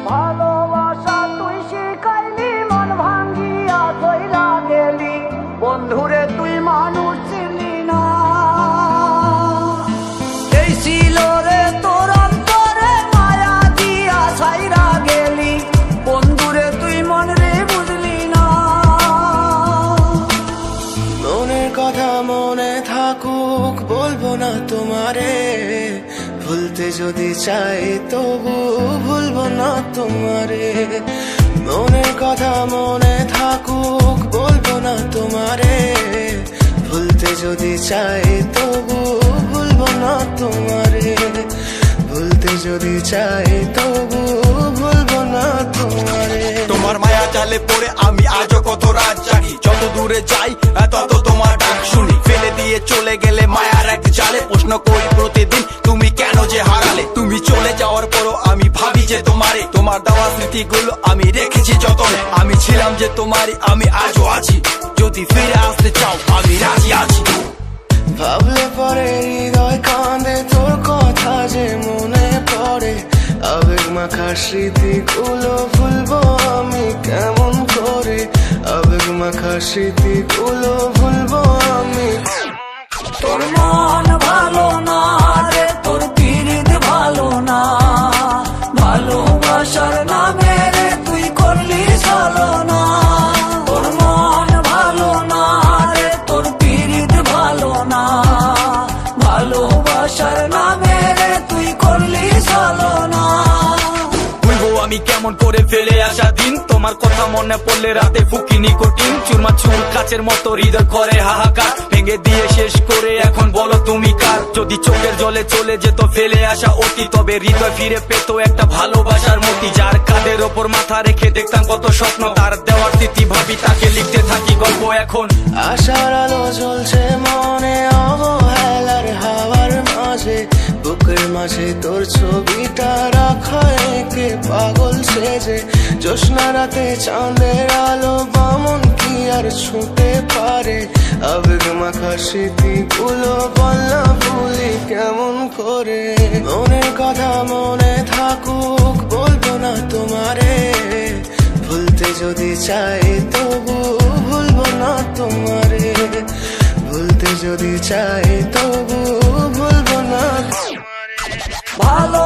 ভালোবাসা তুই শিখাইলি, মন ভাঙ্গিয়া চইলা গেলি, বন্ধুরে তুই মানুষ চিনলি না। এই ছিল রে তোর অন্তরে মায়া দিয়া ছাইরা গেলি, বন্ধুরে তুই মন রে বুঝলি না। মনের কথা মনে থাকুক বলবো না তোমারে, ভুলতে যদি চাই তবু ভুলবো না তোমারে। মনের কথা মনে থাকুক বলবো না তোমারে, ভুলতে যদি চাই তবু ভুলবো না তোমারে। ভুলতে যদি চাই তবু ভুলবো না তোমারে। তোমার মায়া জালে পড়ে আমি আজও কত রাত জাগি, যত দূরে যাই তত তোমার ডাক শুনি। ফেলে দিয়ে চলে গেলে মায়ার এক জালে, প্রশ্ন করি প্রতিদিন তুমি কেন যে হারালে। তুমি চলে যাওয়ার পরও আমি ভাবি যে তোমারে, তোমার দেওয়া স্মৃতিগুলো আমি রেখেছি যতনে। আমি ছিলাম যে তোমারই, আমি আজও আছি, যদি ফিরে আসতে চাও আমি রাজি আছি। ভাবলে পরে হৃদয় কাঁদে, তোর কথা যে মনে পড়ে। আবেগ মাখা স্মৃতিগুলো ভুলবো আমি কেমন করে, আবেগ মাখা স্মৃতিগুলো ভুলবো আমি। তোর মন ভালো না রে, তোর পিরিত ভালো না, ভালোবাসার নামে রে তুই করলি ছলনা। তোর মন ভালো না রে, তোর পিরিত ভালো না, ভালোবাসার নামে রে তুই করলি ছলনা। ভুলবো আমি কেমন করে ফেলে আসা দিন, তোমার কথা মনে পড়লে রাতে ফুকি নিকোটিন। চুরমা চুর কাচের মতো হৃদয় করে হাহাকার, ভেঙে দিয়ে শেষ করে এখন বলো তুমি কার। যদি চোখের জলে চলে যেত ফেলে আসা অতি, তবে হৃদয় ফিরে পেত একটা ভালোবাসার মতি। যার কাঁধের ওপর মাথা রেখে দেখতাম কত স্বপ্ন, তার দেওয়ার স্মৃতি ভাবি তাকে লিখতে থাকি গল্প এখন। আশার আলো জ্বলছে মনে অবহেলার হাওয়ার মাঝে, বুকের মাঝে তোর ছবিটা রাখা একে পাগল সেজে। জ্যোৎস্না রাতে চাঁদের আলো বামন কি আর ছুঁতে পারে, আবেগ মাখা স্মৃতিগুলো বলনা ভুলি কেমন করে। মনের কথা মনে থাকুক বলবো না তোমারে, ভুলতে যদি চাই তবু ভুলবো না তোমারে। ভুলতে যদি চাই তবু ভুলবো না তোমারে। ভালো